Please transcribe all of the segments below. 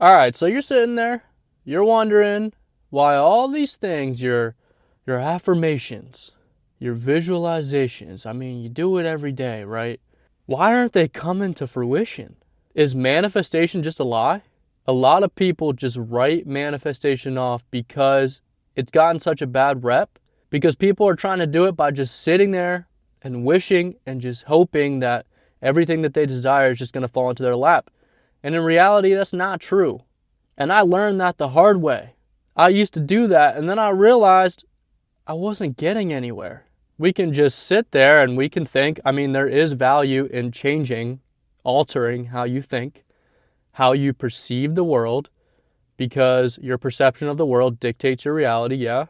All right, so you're sitting there, you're wondering why all these things, your affirmations, your visualizations, I mean, you do it every day, right? Why aren't they coming to fruition? Is manifestation just a lie? A lot of people just write manifestation off because it's gotten such a bad rep, because people are trying to do it by just sitting there and wishing and just hoping that everything that they desire is just going to fall into their lap. And in reality, that's not true. And I learned that the hard way. I used to do that, and then I realized I wasn't getting anywhere. We can just sit there and we can think. I mean, there is value in changing, altering how you think, how you perceive the world, because your perception of the world dictates your reality, yeah.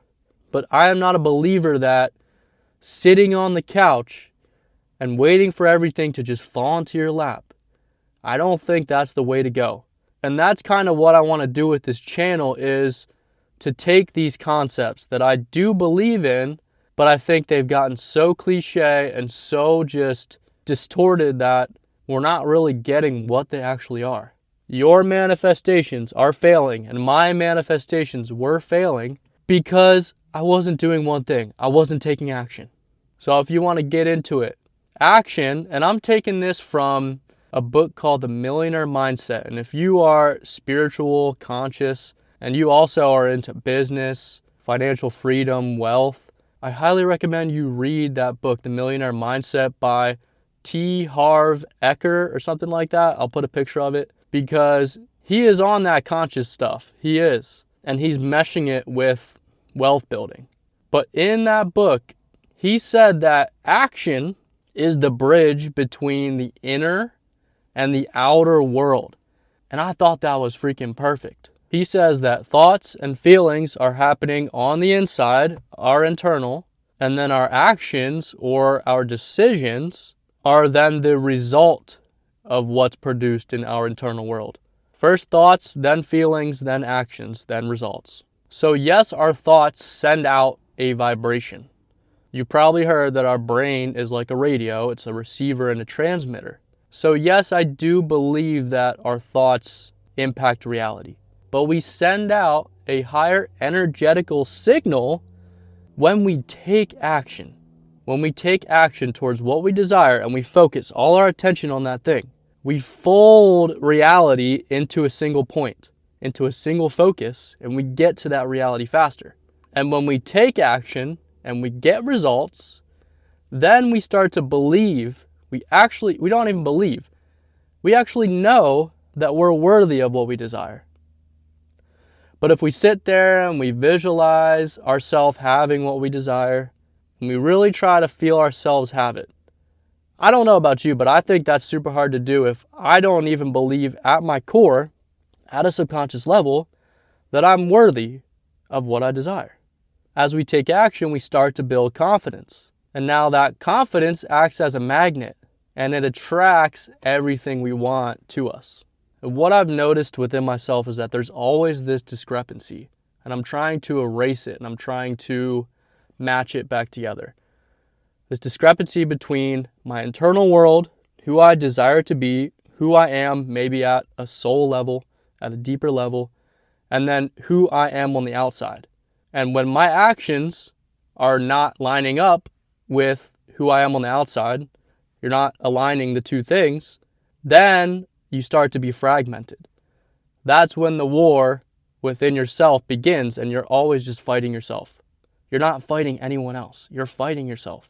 But I am not a believer that sitting on the couch and waiting for everything to just fall into your lap, I don't think that's the way to go. And that's kind of what I want to do with this channel, is to take these concepts that I do believe in, but I think they've gotten so cliche and so just distorted that we're not really getting what they actually are. Your manifestations are failing, and my manifestations were failing because I wasn't doing one thing. I wasn't taking action. So if you want to get into it, action, and I'm taking this from a book called The Millionaire Mindset. And if you are spiritual, conscious, and you also are into business, financial freedom, wealth, I highly recommend you read that book, The Millionaire Mindset by T. Harv Eker or something like that. I'll put a picture of it, because he is on that conscious stuff. He is. And he's meshing it with wealth building. But in that book, he said that action is the bridge between the inner and the outer world. And I thought that was freaking perfect. He says that thoughts and feelings are happening on the inside, our internal, and then our actions or our decisions are then the result of what's produced in our internal world. First thoughts, then feelings, then actions, then results. So yes, our thoughts send out a vibration. You probably heard that our brain is like a radio. It's a receiver and a transmitter. So yes, I do believe that our thoughts impact reality. But we send out a higher energetical signal when we take action. When we take action towards what we desire and we focus all our attention on that thing, we fold reality into a single point, into a single focus, and we get to that reality faster. And when we take action and we get results, then we start to believe. We don't even believe. We actually know that we're worthy of what we desire. But if we sit there and we visualize ourselves having what we desire, and we really try to feel ourselves have it, I don't know about you, but I think that's super hard to do if I don't even believe at my core, at a subconscious level, that I'm worthy of what I desire. As we take action, we start to build confidence. And now that confidence acts as a magnet, and it attracts everything we want to us. And what I've noticed within myself is that there's always this discrepancy, and I'm trying to erase it, and I'm trying to match it back together. This discrepancy between my internal world, who I desire to be, who I am maybe at a soul level, at a deeper level, and then who I am on the outside. And when my actions are not lining up with who I am on the outside, you're not aligning the two things, then you start to be fragmented. That's when the war within yourself begins, and you're always just fighting yourself. You're not fighting anyone else. You're fighting yourself.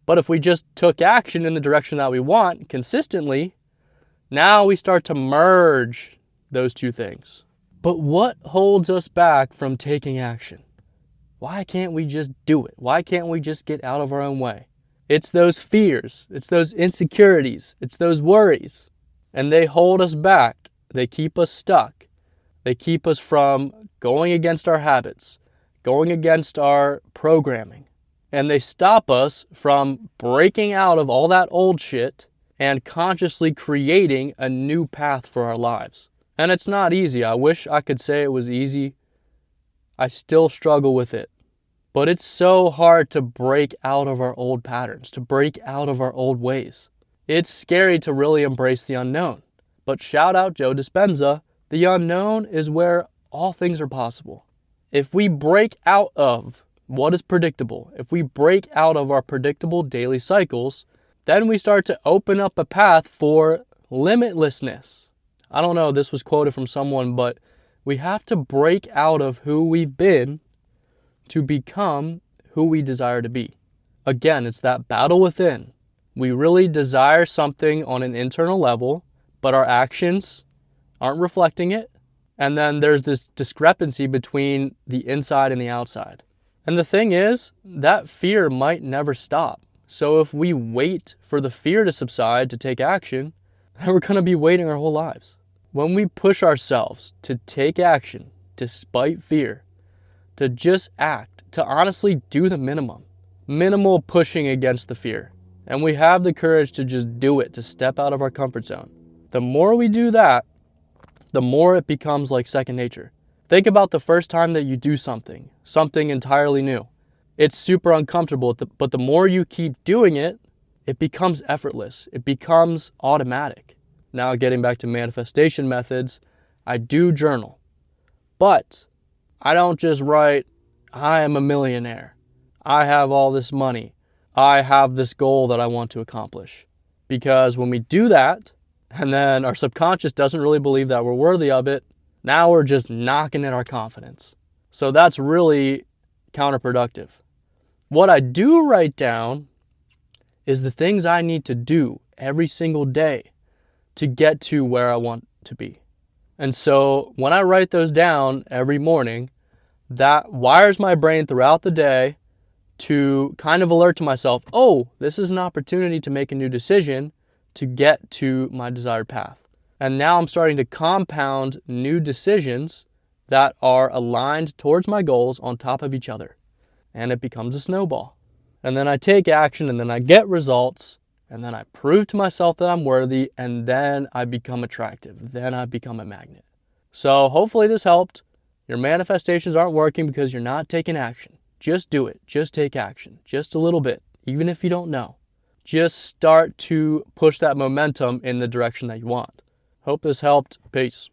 But if we just took action in the direction that we want consistently, now we start to merge those two things. But what holds us back from taking action? Why can't we just do it? Why can't we just get out of our own way? It's those fears, it's those insecurities, it's those worries. And they hold us back. They keep us stuck. They keep us from going against our habits, going against our programming. And they stop us from breaking out of all that old shit and consciously creating a new path for our lives. And it's not easy. I wish I could say it was easy. I still struggle with it. But it's so hard to break out of our old patterns, to break out of our old ways. It's scary to really embrace the unknown. But shout out Joe Dispenza The unknown is where all things are possible. If we break out of what is predictable, if we break out of our predictable daily cycles, then we start to open up a path for limitlessness. I don't know, this was quoted from someone, but we have to break out of who we've been to become who we desire to be. Again, it's that battle within. We really desire something on an internal level, but our actions aren't reflecting it. And then there's this discrepancy between the inside and the outside. And the thing is, that fear might never stop. So if we wait for the fear to subside to take action, then we're going to be waiting our whole lives. When we push ourselves to take action, despite fear, to just act, to honestly do the minimal pushing against the fear, and we have the courage to just do it, to step out of our comfort zone, the more we do that, the more it becomes like second nature. Think about the first time that you do something entirely new. It's super uncomfortable, but the more you keep doing it, it becomes effortless. It becomes automatic. Now, getting back to manifestation methods, I do journal, but I don't just write, I am a millionaire. I have all this money. I have this goal that I want to accomplish. Because when we do that, and then our subconscious doesn't really believe that we're worthy of it, now we're just knocking at our confidence. So that's really counterproductive. What I do write down is the things I need to do every single day to get to where I want to be. And so when I write those down every morning, that wires my brain throughout the day to kind of alert to myself, oh, this is an opportunity to make a new decision to get to my desired path. And now I'm starting to compound new decisions that are aligned towards my goals on top of each other. And it becomes a snowball. And then I take action, and then I get results, and then I prove to myself that I'm worthy, and then I become attractive. Then I become a magnet. So hopefully this helped. Your manifestations aren't working because you're not taking action. Just do it. Just take action. Just a little bit, even if you don't know. Just start to push that momentum in the direction that you want. Hope this helped. Peace.